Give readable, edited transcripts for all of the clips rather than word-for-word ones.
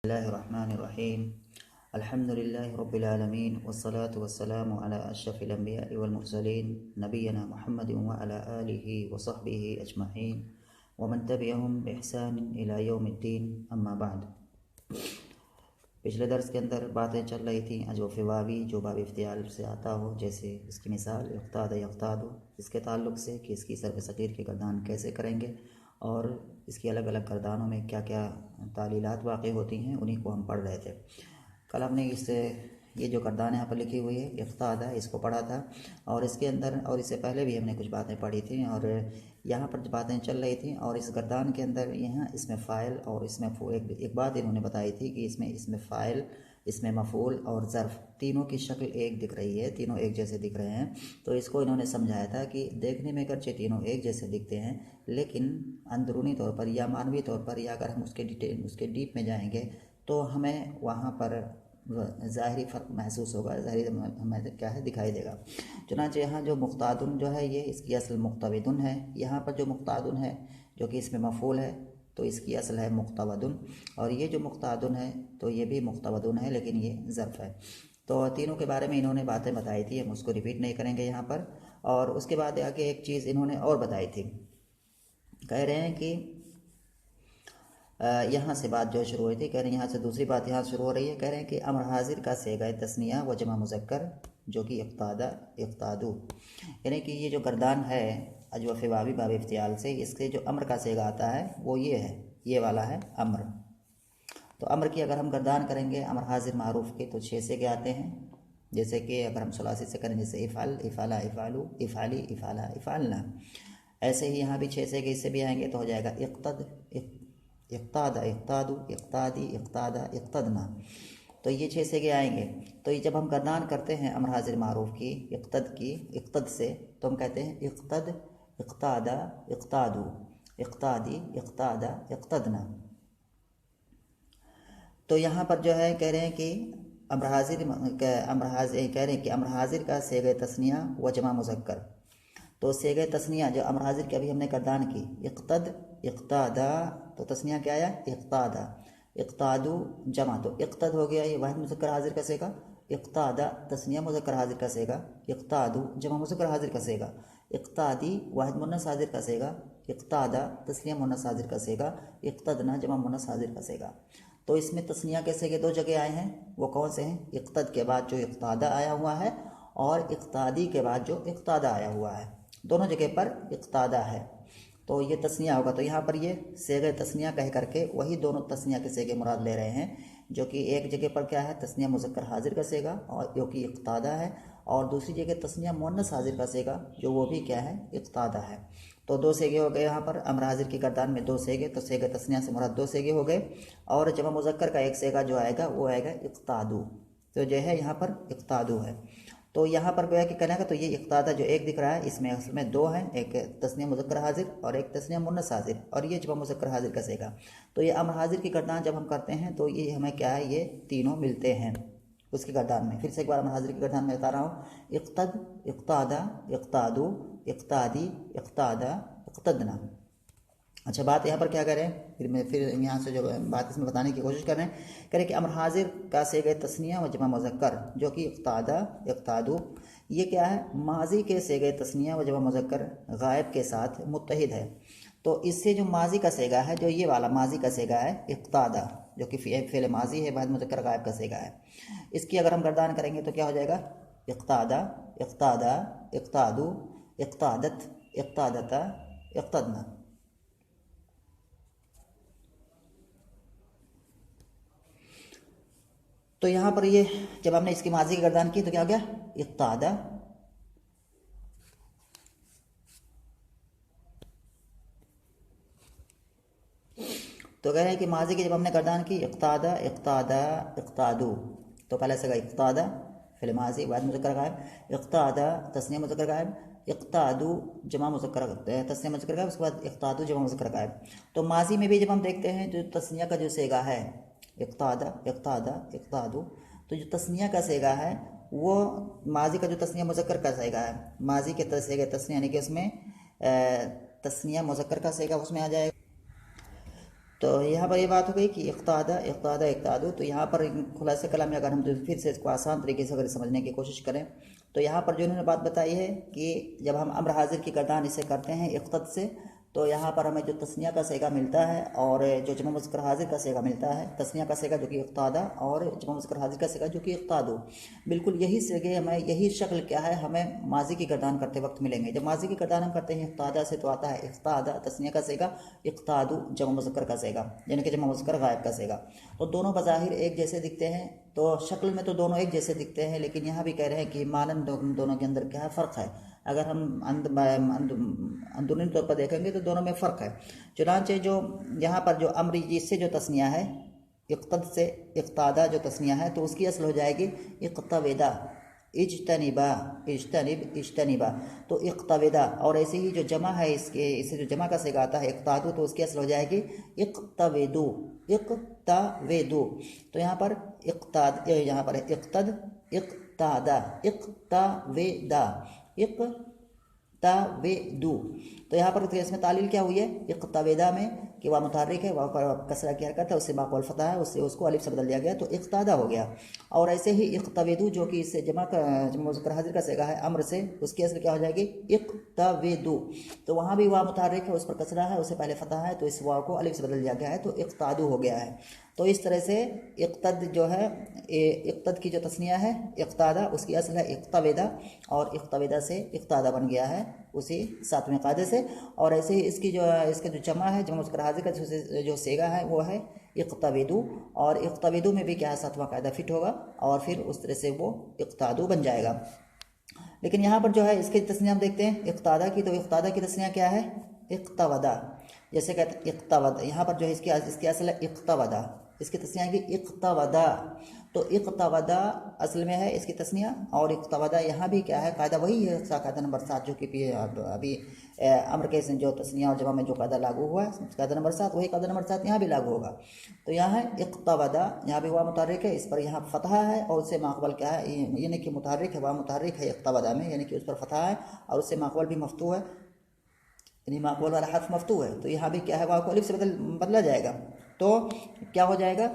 الله الرحمن الرحيم. الحمد لله رب العالمين، والصلاة والسلام على أشرف الأنبياء والمرسلين نبينا محمد وعلى آله وصحبه أجمعين ومن تبعهم بإحسان إلى يوم الدين، أما بعد. پچھلے درس کے اندر باتیں چل رہی تھیں اجوف واوی جو باب افتعال سے آتا ہو، جیسے اس کی مثال اقتاد یقتاد، اس کے تعلق سے کہ اس کی صرف صغیر کی گردان کیسے کریں گے اور اس کی الگ الگ گردانوں میں کیا کیا تعلیلات واقع ہوتی ہیں، انہی کو ہم پڑھ رہے تھے. کل ہم نے یہ جو گردان یہاں پر لکھی ہوئی ہے اقتاد ہے، اس کو پڑھا تھا، اور اس کے اندر اور اس سے پہلے بھی ہم نے کچھ باتیں پڑھی تھیں، اور یہاں پر باتیں چل رہی تھیں. اور اس گردان کے اندر یہاں اس میں فاعل اور اس میں ایک بات انہوں نے بتائی تھی کہ اس میں فاعل، اس میں مفعول اور ظرف تینوں کی شکل ایک دکھ رہی ہے، تینوں ایک جیسے دکھ رہے ہیں. تو اس کو انہوں نے سمجھایا تھا کہ دیکھنے میں اگرچہ تینوں ایک جیسے دکھتے ہیں، لیکن اندرونی طور پر یا معنوی طور پر، یا اگر ہم اس کے ڈیپ میں جائیں گے تو ہمیں وہاں پر ظاہری فرق محسوس ہوگا، ظاہری ہمیں کیا ہے دکھائی دے گا. چنانچہ یہاں جو مقتادن جو ہے یہ اس کی اصل مقتبدن ہے. یہاں پر جو مقتادن ہے جو کہ اس میں مفعول ہے تو اس کی اصل ہے مقتبدن، اور یہ جو مقتادن ہے تو یہ بھی مقتبدن ہے لیکن یہ ظرف ہے. تو تینوں کے بارے میں انہوں نے باتیں بتائی تھی، ہم اس کو ریپیٹ نہیں کریں گے یہاں پر. اور اس کے بعد آگے ایک چیز انہوں نے اور بتائی تھی، کہہ رہے ہیں کہ یہاں سے بات جو شروع ہوئی تھی، کہہ رہے ہیں یہاں سے دوسری بات یہاں شروع ہو رہی ہے. کہہ رہے ہیں کہ امر حاضر کا صیغہ تثنیہ و جمع مذکر جو کہ اقتادو، یعنی کہ یہ جو گردان ہے اجوف واوی باب افتعال سے، اس کے جو امر کا صیغہ آتا ہے وہ یہ ہے، یہ والا ہے امر. تو امر کی اگر ہم گردان کریں گے امر حاضر معروف کے تو 6 صیغے آتے ہیں. جیسے کہ اگر ہم ثلاثی سے کریں، جیسے افعل، افعلا، افعلو، افعلی، افعلا، افعلنا، ایسے ہی یہاں بھی 6 صیغے اس سے بھی آئیں گے تو ہو جائے گا اقتاد، اقتادو، اقتادی، اقتادا، اقتدنا. تو یہ 6 صیغے آئیں گے. تو یہ جب ہم گردان کرتے ہیں امر حاضر معروف کی اقتد سے، تو ہم کہتے ہیں اقتد، اقتادا، اقتادو، اقتادی، اقتادا، اقتدنا. تو یہاں پر جو ہے کہہ رہے ہیں کہ امر حاضر کا صیغہ تثنیہ و جمع مذکر. تو صیغہ تثنیہ جو امر حاضر کی ابھی ہم نے گردان کی، اقتد، اقتادا، تو تثنیہ کیا آیا؟ اقتادا. اقتادو جمع، تو اقتد ہو گیا یہ واحد مذکر حاضر کا صیغہ، اقتادا تثنیہ مذکر حاضر کا صیغہ، اقتادو جمع مذکر حاضر کا صیغہ، اقتادی واحد مؤنث حاضر کا صیغہ، اقتادا تثنیہ مؤنث حاضر کا صیغہ، اقتدنا جمع مؤنث حاضر کا صیغہ. تو اس میں تثنیہ کے صیغے 2 جگہ آئے ہیں، وہ کون سے ہیں؟ اقتد کے بعد جو اقتادا آیا ہوا ہے، اور اقتادی کے بعد جو اقتادا آیا ہوا ہے، دونوں جگہ پر اقتادا ہے. تو یہ تثنیہ ہوگا. تو یہاں پر یہ صیغہ تثنیہ کہہ کر کے وہی دونوں تثنیہ کے صیغے مراد لے رہے ہیں، جو کہ ایک جگہ پر کیا ہے تثنیہ مذکر حاضر کا صیغہ اور جو کہ اقتادا ہے، اور دوسری جگہ تثنیہ مؤنث حاضر کا صیغہ جو وہ بھی کیا ہے اقتادا ہے. تو 2 صیغے ہو گئے یہاں پر امر حاضر کی گردان میں 2 صیغے. تو صیغہ تثنیہ سے مراد 2 صیغے ہو گئے، اور جمع مذکر کا ایک صیغہ جو آئے گا وہ آئے گا اقتادو. تو جو ہے یہاں پر اقتادو ہے. تو یہاں پر گویا کہ کہنا ہے تو یہ اقتادا جو ایک دکھ رہا ہے، اس میں اصل میں 2 ہیں، ایک تثنیہ مذکر حاضر اور ایک تثنیہ مؤنث حاضر، اور یہ جمع مذکر حاضر کا صیغہ. تو یہ امر حاضر کی گردان جب ہم کرتے ہیں تو یہ ہمیں کیا ہے، یہ تینوں ملتے ہیں اس کی گردان میں. پھر سے ایک بار امر حاضر کی گردان میں بتا رہا ہوں، اقتد، اقتادا، اقتادو، اقتادی، اقتادا، اقتدنا. اچھا، بات یہاں پر کیا کریں، پھر یہاں سے جو بات اس میں بتانے کی کوشش کر رہے ہیں، کہہ رہے کہ امر حاضر کا صیغہ تثنیہ و جمع مذکر جو کہ اقتادا، اقتادو، یہ کیا ہے، ماضی کے صیغہ تثنیہ و جمع مذکر غائب کے ساتھ متحد ہے. تو اس سے جو ماضی کا صیغہ ہے، جو یہ والا ماضی کا صیغہ ہے اقتادا، جو کہ فعل ماضی ہے، بعد مذکر غائب کا صیغہ ہے، اس کی اگر ہم گردان کریں گے تو کیا ہو جائے گا، اقتادا، اقتادا، اقتادو، اقتادت، اقتادتا، اقتدنا. تو یہاں پر یہ جب ہم نے اس کی ماضی کی گردان کی تو کیا ہو گیا، اقتادا. تو کہہ رہے ہیں کہ ماضی کی جب ہم نے گردان کی اقتادا، اقتادا، اقتادو، تو پہلے سے گا اقتادا فعل ماضی بعد مذکر غائب، اقتادا تثنیہ مذکر غائب، اقتادو جمع مذکر تثنیہ مذکر غائب، اس کے بعد اقتادو جمع مذکر غائب. تو ماضی میں بھی جب ہم دیکھتے ہیں جو تثنیہ کا جو صیغہ ہے اقتادا، اقتادا، اقتادو، تو جو تثنیہ کا صیغہ ہے وہ ماضی کا جو تثنیہ مذکر کا صیغہ ہے، ماضی کے صیغہ تثنیہ یعنی کہ اس میں تثنیہ مذکر کا صیغہ اس میں آ جائے گا. تو یہاں پر یہ بات ہو گئی کہ اقتادا اقتادا اقتادو. تو یہاں پر خلاصہ کلام میں اگر ہم پھر سے اس کو آسان طریقے سے اگر سمجھنے کی کوشش کریں تو یہاں پر جو انہوں نے بات بتائی ہے کہ جب ہم امر حاضر کی گردان اسے کرتے ہیں اقتد سے تو یہاں پر ہمیں جو تثنیہ کا صیغہ ملتا ہے اور جو جمع مذکر حاضر کا صیغہ ملتا ہے، تثنیہ کا صیغہ جو کہ اقتادا اور جمع مذکر حاضر کا صیغہ جو کہ اقتادو، بالکل یہی صیغے ہمیں یہی شکل کیا ہے ہمیں ماضی کی گردان کرتے وقت ملیں گے. جب ماضی کی گردان ہم کرتے ہیں اقتادا سے تو آتا ہے اقتادا تثنیہ کا صیغہ، اقتادو جمع مذکر کا صیغہ یعنی کہ جمع مذکر غائب کا صیغہ. تو دونوں بظاہر ایک جیسے دکھتے ہیں، تو شکل میں تو دونوں ایک جیسے دکھتے ہیں، لیکن یہاں بھی کہہ رہے ہیں کہ مانن دونوں کے اندر کیا ہے فرق ہے. اگر ہم اندرونی طور پر دیکھیں گے تو دونوں میں فرق ہے. چنانچہ جو یہاں پر جو امر جس سے جو تثنیہ ہے اقتد سے اقتادا جو تثنیہ ہے تو اس کی اصل ہو جائے گی اقتودا اجتنبا اجتنب اجتنبا. تو اقتودا اور ایسے ہی جو جمع ہے اسے جو جمع کا صیغہ آتا ہے اقتادو تو اس کی اصل ہو جائے گی اقتودو اقتودو. تو یہاں پر یہاں پر اقتد اقتادا اقتودا اقتودو. تو یہاں پر اس میں تعلیل کیا ہوئی ہے اقتودا میں کہ وہ متحرک ہے، وہاں پر کسرہ کی حرکت ہے، اس سے باقی الفتح ہے، اس کو الف سے بدل دیا گیا تو اقتادا ہو گیا. اور ایسے ہی اقتودو جو کہ اس سے جمع مذکر حاضر کا صیغہ ہے امر سے، اس کی اصل کیا ہو جائے گی اقتودو. تو وہاں بھی واو متحرک ہے، اس پر کسرہ ہے، اس سے پہلے فتح ہے، تو اس واو کو الف سے بدل دیا گیا ہے تو اقتادو ہو گیا ہے. تو اس طرح سے اقتد جو ہے اقتد کی جو تثنیہ ہے اقتادا اس کی اصل ہے اقتودا اور اقتودا سے اقتادا بن گیا ہے اسی 7ویں قاعدے سے. اور ایسے ہی اس کا جو جمع ہے جمع مذکر حاضر کا جو صیغہ ہے وہ ہے اقتودو، اور اقتودو میں بھی کیا ہے 7واں قاعدہ فٹ ہوگا اور پھر اس طرح سے وہ اقتادو بن جائے گا. لیکن یہاں پر جو ہے اس کی تثنیہ ہم دیکھتے ہیں اقتادا کی، تو اقتادا کی تثنیہ کیا ہے اقتودا. جیسے کہتے ہیں اقتودا، یہاں پر جو ہے اس کی اصل ہے اقتودا، اس کی تثنیہ ہے کہ اقتودا. تو اقتودا اصل میں ہے اس کی تثنیہ، اور اقتودا یہاں بھی کیا ہے قاعدہ وہی ہے قاعدہ نمبر 7 جو کہ ابھی امر کے جو تثنیہ اور جمع میں جو قاعدہ لاگو ہوا ہے قاعدہ نمبر 7 وہی قاعدہ نمبر 7 یہاں بھی لاگو ہوگا. تو یہاں ہے اقتودا، یہاں بھی واو متحرک ہے، اس پر یہاں فتحہ ہے اور اس سے ماقبل کیا ہے یعنی کہ متحرک ہے، واو متحرک ہے اقتودا میں یعنی کہ اس پر فتحہ ہے اور اس سے ماقبل بھی مفتوح ہے یعنی ماقبل والا حرف مفتوح ہے. تو یہاں بھی کیا ہے واو کو الف سے بدلا جائے گا تو کیا ہو جائے گا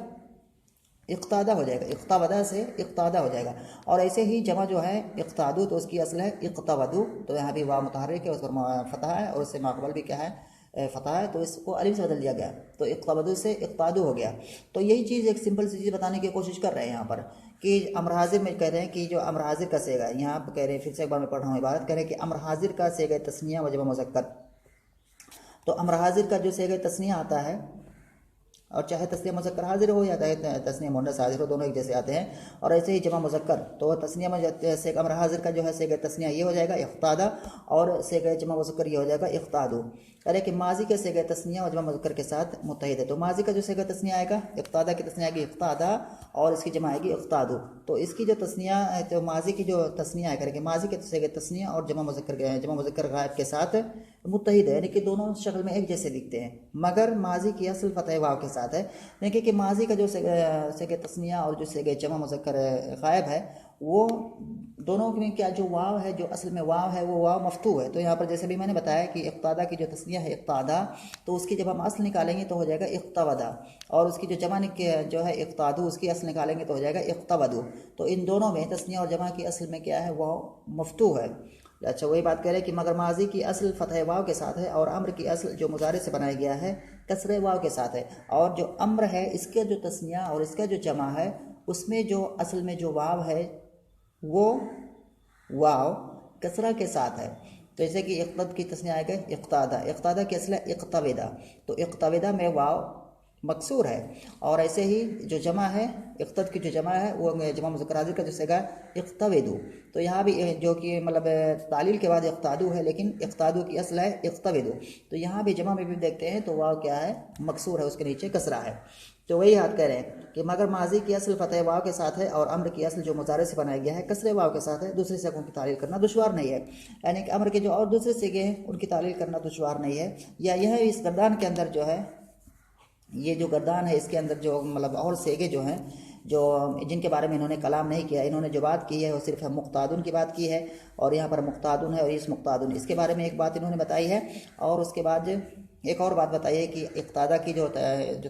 اقتادا ہو جائے گا، اقتودا سے اقتادا ہو جائے گا. اور ایسے ہی جمع جو ہے اقتادو تو اس کی اصل ہے اقتودو، تو یہاں بھی واو متحرک ہے، اس پر فتح ہے اور اس سے ماقبل بھی کیا ہے فتح ہے، تو اس کو الف سے بدل دیا گیا تو اقتودو سے اقتادو ہو گیا. تو یہی چیز ایک سمپل سی چیز بتانے کی کوشش کر رہے ہیں یہاں پر کہ امر حاضر میں کہہ رہے ہیں کہ جو امر حاضر کا صیغہ ہے، یہاں کہہ رہے ہیں پھر سے ایک بار میں پڑھ رہا ہوں عبارت، کہہ رہے ہیں کہ امر حاضر کا صیغہ تثنیہ و جمع مذکر. تو امر حاضر کا جو صیغہ تثنیہ آتا ہے اور چاہے تثنیہ مذکر حاضر ہو یا چاہے تثنیہ مؤنث حاضر ہو، دونوں ایک جیسے آتے ہیں. اور ایسے ہی جمع مذکر تو تثنیہ میں صیغہ امر حاضر کا جو ہے صیغہ تثنیہ یہ ہو جائے گا اقتادا اور صیغہ جمع مذکر یہ ہو جائے گا اقتادو. ارے کہ ماضی کے صیغہ تثنیہ اور جمع مذکر کے ساتھ متحد ہے. تو ماضی کا جو صیغہ تثنیہ آئے گا اقتادا کی تثنیہ آئے گی اقتادا اور اس کی جمع آئے گی اقتادو. تو اس کی جو تثنیہ تو ماضی کی جو تثنیہ آئے کہ ماضی کے صیغہ تثنیہ اور جمع مذکر غائب کے ساتھ متحد ہے یعنی کہ دونوں شکل میں ایک جیسے دکھتے ہیں، مگر ماضی کی اصل فتح واو کے ساتھ ہے. یعنی کہ ماضی کا جو صیغہ تثنیہ اور جو صیغہ جمع مذکر غائب ہے وہ دونوں میں کیا جو واو ہے جو اصل میں واو ہے وہ واو مفتوح ہے. تو یہاں پر جیسے بھی میں نے بتایا کہ اقتادا کی جو تثنیہ ہے اقتادا تو اس کی جب ہم اصل نکالیں گے تو ہو جائے گا اقتودا، اور اس کی جو جمع جو ہے اقتادو اس کی اصل نکالیں گے تو ہو جائے گا اقتودو. تو ان دونوں میں تثنیہ اور جمع کی اصل میں کیا ہے واو مفتوح ہے. اچھا وہی بات کہہ رہے ہیں کہ مگر ماضی کی اصل فتح واو کے ساتھ ہے اور امر کی اصل جو مضارع سے بنایا گیا ہے کسرہ واو کے ساتھ ہے. اور جو امر ہے اس کے جو تثنیہ اور اس کا جو جمع ہے اس میں جو اصل میں جو واو ہے وہ واو کسرہ کے ساتھ ہے. تو جیسے کہ اقتد کی تثنیہ آئے گا اقتادا، اقتادا کی اصل ہے اقتودا، تو اقتودا میں واو مکسور ہے. اور ایسے ہی جو جمع ہے اقتد کی جو جمع ہے وہ جمع مذکر حاضر کا جو صیغہ اقتودو. تو یہاں بھی جو کہ مطلب تعلیل کے بعد اقتادو ہے لیکن اقتادو کی اصل ہے اقتودو. تو یہاں بھی جمع میں بھی دیکھتے ہیں تو واو کیا ہے مکسور ہے، اس کے نیچے کسرہ ہے. تو وہی یاد کہہ رہے ہیں کہ مگر ماضی کی اصل فتح واو کے ساتھ ہے اور امر کی اصل جو مضارع سے بنایا گیا ہے کسرے واو کے ساتھ ہے. دوسرے صیغوں کی تعلیل کرنا دشوار نہیں ہے، یعنی کہ امر کے جو اور دوسرے صیغے ہیں ان کی تعلیل کرنا دشوار نہیں ہے. یا یہ اس گردان کے اندر جو ہے یہ جو گردان ہے اس کے اندر جو مطلب اور صیغے جو ہیں جو جن کے بارے میں انہوں نے کلام نہیں کیا، انہوں نے جو بات کی ہے وہ صرف مقتادن کی بات کی ہے. اور یہاں پر مقتادن ہے اور اس مقتادن اس کے بارے میں ایک بات انہوں نے بتائی ہے. اور اس کے بعد ایک اور بات بتائیے کہ اقتادہ کی جو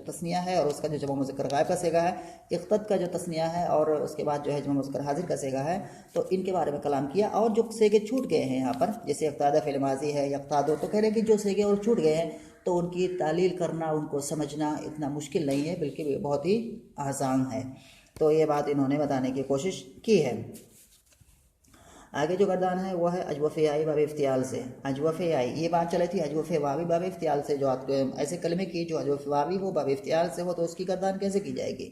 تثنیہ ہے اور اس کا جو جمع مذکر غائب کا صیغہ ہے، اقتد کا جو تثنیہ ہے اور اس کے بعد جو ہے جمع مذکر حاضر کا صیغہ ہے، تو ان کے بارے میں کلام کیا. اور جو صیغے چھوٹ گئے ہیں یہاں پر، جیسے اقتادہ فعل ماضی ہے، اقتادو، تو کہہ رہے ہیں کہ جو صیغے اور چھوٹ گئے ہیں تو ان کی تعلیل کرنا، ان کو سمجھنا اتنا مشکل نہیں ہے، بلکہ بہت ہی آسان ہے. تو یہ بات انہوں نے بتانے کی کوشش کی ہے. آگے جو گردان ہے وہ ہے اجوف آئی باب افتعال سے. اجوف آئی، یہ بات چلی تھی اجوف واوی باب افتعال سے، جو ایسے کلمے کی جو اجوف واوی ہو باب افتعال سے ہو تو اس کی گردان کیسے کی جائے گی.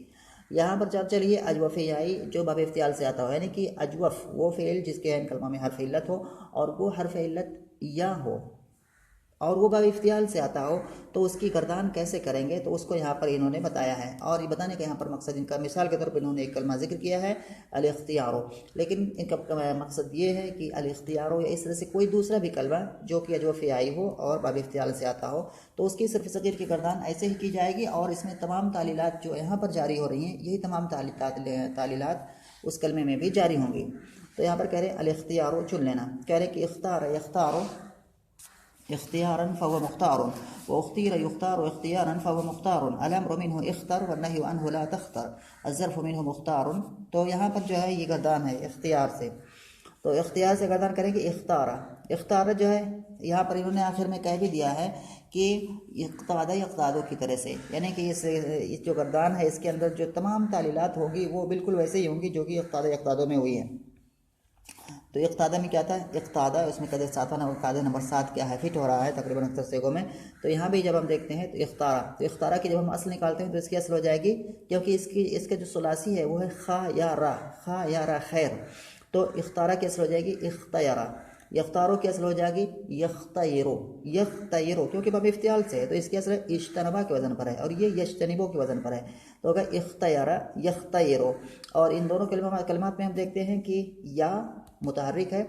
یہاں پر چلیے اجوف آئی جو باب افتعال سے آتا ہو، یعنی کہ اجوف وہ فعل جس کے عین کلمہ میں حرف علت ہو اور وہ حرف علت یا ہو اور وہ باب افتعال سے آتا ہو، تو اس کی گردان کیسے کریں گے، تو اس کو یہاں پر انہوں نے بتایا ہے. اور یہ بتانے کا یہاں پر مقصد ان کا مثال کے طور پر انہوں نے ایک کلمہ ذکر کیا ہے الاختیارو، لیکن ان کا مقصد یہ ہے کہ الاختیارو یا اس طرح سے کوئی دوسرا بھی کلمہ جو کہ اجوف آئی ہو اور باب افتعال سے آتا ہو تو اس کی صرف صغیر کی گردان ایسے ہی کی جائے گی، اور اس میں تمام تعلیلات جو یہاں پر جاری ہو رہی ہیں یہی تمام تعلیلات اس کلمے میں بھی جاری ہوں گی. تو یہاں پر کہہ رہے ہیں الاختیارو چن لینا، کہہ رہے کہ اختار یختارو اختیارا فهو مختار واختير يختار اختيارا فهو مختار الامر منه اختر والنهي عنه لا تختر الظرف منه مختار. تو یہاں پر جو ہے یہ گردان ہے اختیار سے، تو اختیار سے گردان کریں گے اختارا. اختارا جو ہے یہاں پر انہوں نے آخر میں کہہ بھی دیا ہے کہ اقتادہ اقتادوں کی طرح سے، یعنی کہ اس جو گردان ہے اس کے اندر جو تمام تعلیلات ہوگی وہ بالکل ویسے ہی ہوں گی جو کہ اقتادہ اقتادوں میں ہوئی ہیں. تو اقتادہ میں کیا تھا، اقتادہ اس میں قدر ساتواں قاعدہ نمبر 7 کیا ہے، فٹ ہو رہا ہے تقریباً اکثر صیغوں میں. تو یہاں بھی جب ہم دیکھتے ہیں تو اختارہ کی جب ہم اصل نکالتے ہیں تو اس کی اصل ہو جائے گی، کیونکہ اس کا جو ثلاثی ہے وہ ہے خا یا را خیر. تو اختارہ کی اصل ہو جائے گی اختیارہ. یختارو کی اصل ہو جائے گی یختیرو کیونکہ باب افتعال سے ہے تو اس کی اصل اجتنبا کے وزن پر ہے اور یہ یجتنبو کے وزن پر ہے، تو ہوگا اختیارہ یختیرو. اور ان دونوں کلمات میں ہم دیکھتے ہیں کہ یا متحرک ہے،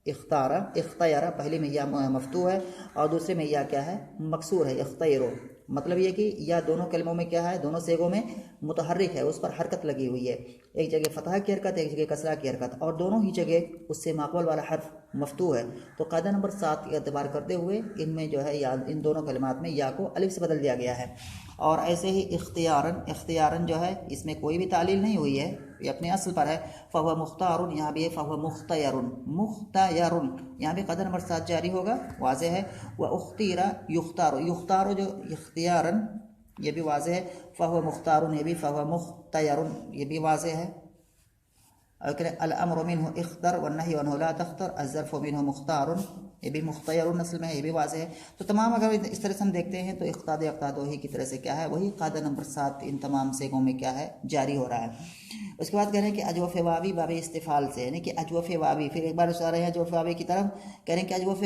اختیارہ پہلے میں یا مفتوح ہے اور دوسرے میں یا کیا ہے مکسور ہے اختیرو. مطلب یہ کہ یا دونوں کلموں میں کیا ہے، دونوں صیغوں میں متحرک ہے، اس پر حرکت لگی ہوئی ہے، ایک جگہ فتحہ کی حرکت ایک جگہ کسرہ کی حرکت، اور دونوں ہی جگہ اس سے ماقبل والا حرف مفتوح ہے. تو قاعدہ نمبر 7 کا اعتبار کرتے ہوئے ان میں جو ہے یا ان دونوں کلمات میں یا کو الف سے بدل دیا گیا ہے. اور ایسے ہی اختیاراً جو ہے اس میں کوئی بھی تعلیل نہیں ہوئی ہے، یہ اپنے اصل پر ہے. فہو مختار، یہاں بھی ہے فہو مختیر، یہاں بھی قاعدہ نمبر 7 جاری ہوگا، واضح ہے. واختیر یختار جو اختیاراً یہ بھی واضح ہے، فہو مختار یہ بھی فہو مختیر یہ بھی واضح ہے. الامر منه اختر والنهي عنه لا تختر الظرف منه مختار یہ بھی مختیر نسل میں ہے، یہ بھی واضح ہے. تو تمام اگر اس طرح سے ہم دیکھتے ہیں تو اقتادو ہی کی طرح سے کیا ہے وہی قاعدہ نمبر 7 ان تمام صیغوں میں کیا ہے جاری ہو رہا ہے. اس کے بعد کہہ رہے ہیں کہ اجوف واوی باب استفعال سے، یعنی کہ اجوف واوی، پھر ایک بار اشارہ ہے اجوف واوی کی طرف، کہہ رہے ہیں کہ اجوف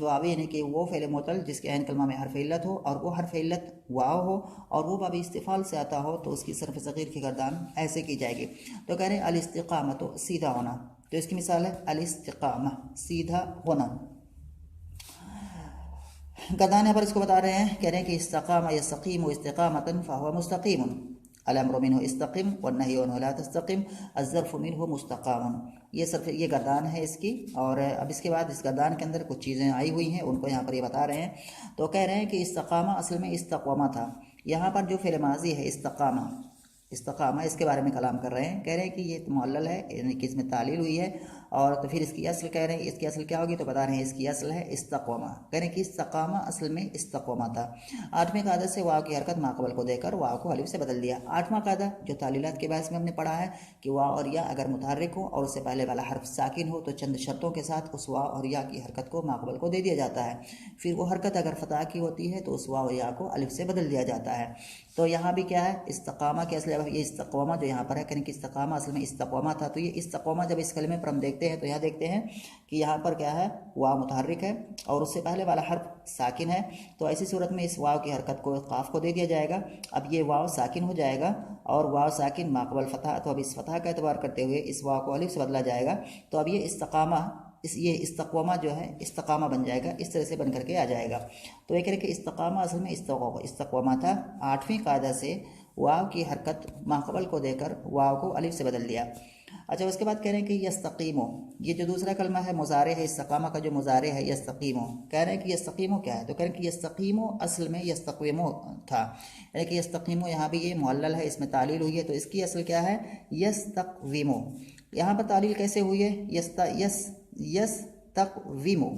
واوی یعنی کہ وہ فعل معتل جس کے عین کلمہ میں حرف علت ہو اور وہ حرف علت واو ہو اور وہ باب استفعال سے آتا ہو تو اس کی صرف صغیر کی گردان ایسے کی جائے گی. تو کہہ رہے ہیں الاستقامت سیدھا ہونا، تو اس کی مثال ہے الاستقامہ سیدھا ہونا. گردان یہاں پر اس کو بتا رہے ہیں، کہہ رہے ہیں کہ استقام یستقیم استقامۃ فہو مستقیم الامر منه استقم والنهی عنہ لا تستقم الظرف منه مستقام. یہ گردان ہے اس کی. اور اب اس کے بعد اس گردان کے اندر کچھ چیزیں آئی ہوئی ہیں ان کو یہاں پر یہ بتا رہے ہیں. تو کہہ رہے ہیں کہ استقامہ اصل میں استقامہ تھا، یہاں پر جو فعل ماضی ہے استقامہ اس کے بارے میں کلام کر رہے ہیں. کہہ رہے ہیں کہ یہ معلل ہے، یعنی کہ اس میں تعلیل ہوئی ہے، اور تو پھر اس کی اصل کہہ رہے ہیں اس کی اصل کیا ہوگی، تو بتا رہے ہیں اس کی اصل ہے استقامہ. کہہ رہے ہیں کہ استقامہ اصل میں استقامہ تھا. 8ویں قاعدہ سے واو کی حرکت ماقبل کو دے کر واو کو الف سے بدل دیا. 8واں قاعدہ جو تعلیلات کے بحث میں ہم نے پڑھا ہے کہ واو اور یا اگر متحرک ہو اور اس سے پہلے والا حرف ساکن ہو تو چند شرطوں کے ساتھ اس واو اور یا کی حرکت کو ماقبل کو دے دیا جاتا ہے. پھر وہ حرکت اگر فتح کی ہوتی ہے تو اس واو اور یا کو الف سے بدل دیا جاتا ہے. تو یہاں بھی کیا ہے استقامہ کے اصل یہ استقامہ جو یہاں پر ہے، کہ استقامہ اصل میں استقامہ تھا. تو یہ استقامہ جب اس کلمے پر ہم دیکھتے ہیں تو یہاں دیکھتے ہیں کہ یہاں پر کیا ہے واو متحرک ہے اور اس سے پہلے والا حرف ساکن ہے. تو ایسی صورت میں اس واو کی حرکت کو قاف کو دے دیا جائے گا. اب یہ واو ساکن ہو جائے گا اور واو ساکن ماقبل فتح، تو اب اس فتح کا اعتبار کرتے ہوئے اس واو کو الف سے بدلا جائے گا. تو اب یہ استقامہ جو ہے استقامہ بن جائے گا، اس طرح سے بن کر کے آ جائے گا. تو یہ کہہ رہے کہ استقامہ اصل میں استقامہ تھا. 8ویں قاعدہ سے واو کی حرکت ماقبل کو دے کر واو کو الف سے بدل دیا. اچھا اس کے بعد کہہ رہے ہیں کہ یستقیمو، یہ جو دوسرا کلمہ ہے مضارع ہے، استقامہ کا جو مضارع ہے یستقیمو، کہہ رہے ہیں کہ یستقیمو کیا ہے؟ تو کہہ رہے ہیں کہ یستقیمو اصل میں یستقیمو تھا، یعنی کہ یستقیمو یہاں بھی یہ معلل ہے، اس میں تعلیل ہوئی ہے، تو اس کی اصل کیا ہے؟ یستقویمو۔ یہاں پر تعلیل کیسے ہوئی ہے؟ یستقویمو،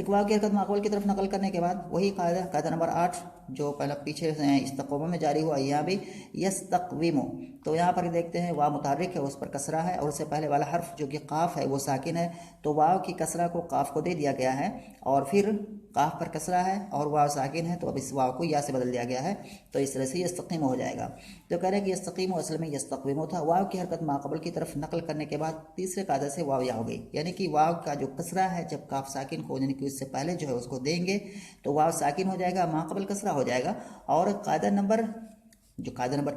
واو کی حرکت معقول کی طرف نقل کرنے کے بعد وہی قاعدہ، قاعدہ نمبر 8 جو پہلا پیچھے استقامہ میں جاری ہوا، یہاں بھی یستقویمو۔ تو یہاں پر دیکھتے ہیں واو متحرک ہے، اس پر کسرہ ہے، اور اس سے پہلے والا حرف جو کہ قاف ہے وہ ساکن ہے، تو واو کی کسرہ کو قاف کو دے دیا گیا ہے، اور پھر قاف پر کسرہ ہے اور واو ساکن ہے، تو اب اس واو کو یا سے بدل دیا گیا ہے، تو اس طرح سے یستقیم ہو جائے گا۔ تو کہہ رہے ہیں کہ یستقیم اصل میں یستقویمو تھا، واو کی حرکت ماقبل کی طرف نقل کرنے کے بعد تیسرے قاعدے سے واو یا ہو گئی، یعنی کہ واو کا جو کسرہ ہے جب قاف ساکن کو یعنی کہ اس سے پہلے جو ہے اس کو دیں گے تو واو ساکن ہو جائے گا، ماقبل کسرہ ہو جائے گا۔ اور قاعدہ نمبر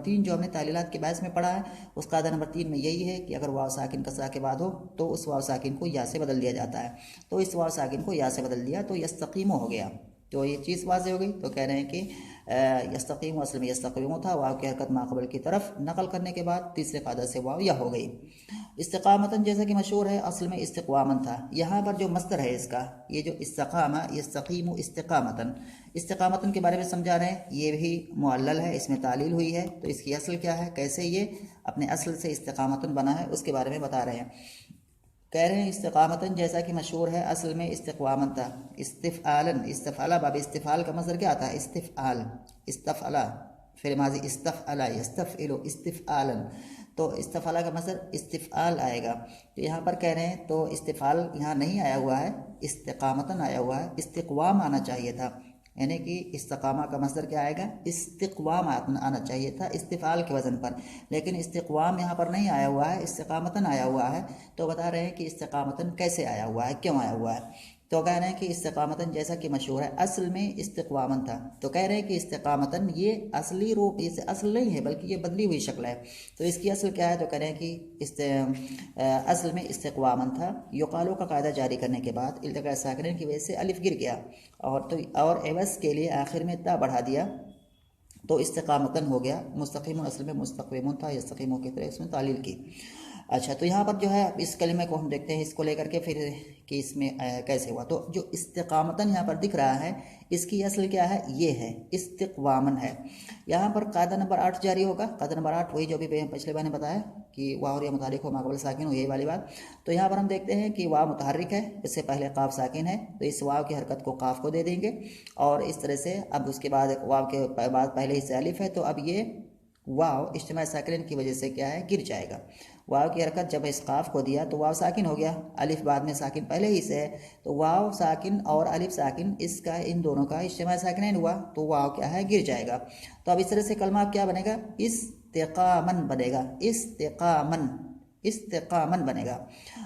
3 جو ہم نے تعلیلات کے باعث میں پڑھا ہے، اس قاعدہ نمبر 3 میں یہی ہے کہ اگر واو ساکن کسرہ کے بعد ہو تو اس واو ساکن کو یا سے بدل دیا جاتا ہے، تو اس واو ساکن کو یا سے بدل دیا تو یستقیمو ہو گیا، تو یہ چیز واضح ہو گئی۔ تو کہہ رہے ہیں کہ یستقیم اصل میں یستقیمو تھا، واو کی حرکت ماقبل کی طرف نقل کرنے کے بعد تیسرے قاعدہ سے واو یا ہو گئی۔ استقامتاً جیسا کہ مشہور ہے اصل میں استقوامن تھا، یہاں پر جو مصدر ہے اس کا، یہ جو استقامہ یستقیم استقامتاً، استقامتاً کے بارے میں سمجھا رہے ہیں، یہ بھی معلل ہے، اس میں تعلیل ہوئی ہے، تو اس کی اصل کیا ہے، کیسے یہ اپنے اصل سے استقامتاً بنا ہے اس کے بارے میں بتا رہے ہیں۔ کہہ رہے ہیں استقامتاً جیسا کہ مشہور ہے اصل میں استقوامن تھا، استفعالاً، استفعلا باب استفعال کا مصدر کیا آتا ہے؟ استفعال، استفعلا فعل ماضی استفعلا یستفعل استفعالاً، تو استفعلا کا مصدر استفعال آئے گا، تو یہاں پر کہہ رہے ہیں تو استفعال یہاں نہیں آیا ہوا ہے، استقامتاً آیا ہوا ہے، استقوام آنا چاہیے تھا، یعنی کہ استقامہ کا مصدر کیا آئے گا؟ استقوام آنا چاہیے تھا استفعال کے وزن پر، لیکن استقوام یہاں پر نہیں آیا ہوا ہے، استقامتاً آیا ہوا ہے، تو بتا رہے ہیں کہ استقامتاً کیسے آیا ہوا ہے، کیوں آیا ہوا ہے؟ تو کہہ رہے ہیں کہ استقامتاً جیسا کہ مشہور ہے اصل میں استقوامن تھا، تو کہہ رہے ہیں کہ استقامتاً یہ اصلی روپ، یہ اصل نہیں ہے بلکہ یہ بدلی ہوئی شکل ہے، تو اس کی اصل کیا ہے؟ تو کہہ رہے ہیں کہ اصل میں استقوامن تھا، یقالو کا قاعدہ جاری کرنے کے بعد التقاء ساکنین کی وجہ سے الف گر گیا، اور عوض کے لیے آخر میں تا بڑھا دیا تو استقامتاً ہو گیا، مستقیم اصل میں مستقیمون تھا، یستقیموں کی طرح اس میں تعلیل کی۔ اچھا تو یہاں پر جو ہے اس کلمے کو ہم دیکھتے ہیں، اس کو لے کر کے پھر کہ اس میں کیسے ہوا، تو جو استقامتاً یہاں پر دکھ رہا ہے اس کی اصل کیا ہے؟ یہ ہے استقوامن ہے۔ یہاں پر قاعدہ نمبر 8 جاری ہوگا، قاعدہ نمبر 8 وہی جو بھی پچھلے بار نے بتایا کہ واو اور یا متحرک ہو ماقبل ساکن ہو، یہی والی بات، تو یہاں پر ہم دیکھتے ہیں کہ واو متحرک ہے، اس سے پہلے قاف ساکن ہے، تو اس واو کی حرکت کو قاف کو دے دیں گے، اور اس طرح سے اب اس کے بعد واو کے بعد پہلے ہی سے الف ہے، تو اب یہ واو اجتماع ساکنین کی وجہ سے کیا ہے؟ گر جائے گا۔ واو کی حرکت جب اس قاف کو دیا تو واو ساکن ہو گیا، الف بعد میں ساکن پہلے ہی سے ہے، تو واو ساکن اور الف ساکن اس کا ان دونوں کا اجتماع ساکنین ہوا تو واو کیا ہے؟ گر جائے گا، تو اب اس طرح سے کلمہ کیا بنے گا؟ استقامن بنے گا، استقامن بنے گا۔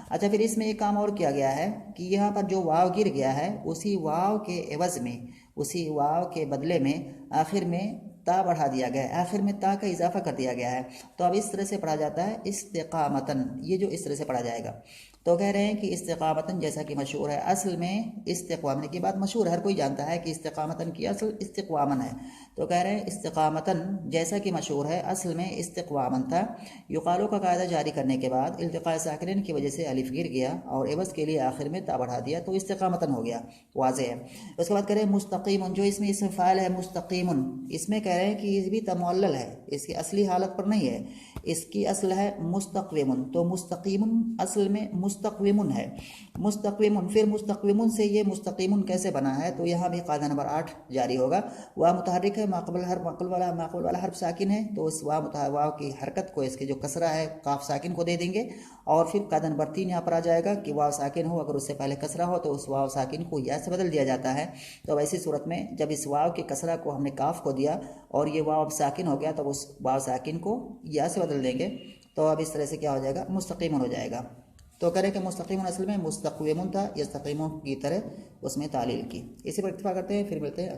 اچھا پھر اس میں ایک کام اور کیا گیا ہے کہ یہاں پر جو واو گر گیا ہے اسی واو کے عوض میں، اسی واو کے بدلے میں آخر میں تا بڑھا دیا گیا ہے، آخر میں تا کا اضافہ کر دیا گیا ہے، تو اب اس طرح سے پڑھا جاتا ہے استقامتاً، یہ جو اس طرح سے پڑھا جائے گا، تو کہہ رہے ہیں کہ استقامتاً جیسا کہ مشہور ہے اصل میں استقوامن کی بات مشہور ہے، ہر کوئی جانتا ہے کہ استقامتاً کی اصل استقوامن ہے، تو کہہ رہے ہیں استقامتاً جیسا کہ مشہور ہے اصل میں استقوامن تھا، یقالو کا قاعدہ جاری کرنے کے بعد التقاء ساکنین کی وجہ سے الف گر گیا اور عوض کے لیے آخر میں تا بڑھا دیا تو استقامتاً ہو گیا، واضح ہے۔ اس کے بعد کہہ رہے ہیں مستقیمن، جو اس میں اسم فاعل ہے مستقیمن، اس میں کہہ رہے ہیں کہ یہ بھی معلل ہے، اس کی اصلی حالت پر نہیں ہے، اس کی اصل ہے مستقومن، تو مستقیمن اصل میں مستقومن ہے، مستقومن، پھر مستقومن سے یہ مستقیمن کیسے بنا ہے؟ تو یہاں بھی قاعدہ نمبر 8 جاری ہوگا، واو متحرک ہے، ماقبل والا حرف ساکن ہے، تو اس واو کی حرکت کو اس کے جو کسرہ ہے قاف ساکن کو دے دیں گے، اور پھر قاعدہ نمبر 3 یہاں پر آ جائے گا کہ واو ساکن ہو، اگر اس سے پہلے کسرہ ہو تو اس واو ساکن کو یا سے بدل دیا جاتا ہے، تو ایسی صورت میں جب اس واو کے کسرہ کو ہم نے کاف کو دیا اور یہ واو ساکن ہو گیا تو اس واو ساکن کو یا سے بدل دیں گے، تو اب اس طرح سے کیا ہو جائے گا؟ مستقیمن ہو جائے گا، تو کریں کہ مستقیمن اصل میں مستقومن تھا، یستقیموں کی طرح اس میں تعلیل کی۔ اسی پر اکتفا کرتے ہیں، پھر ملتے ہیں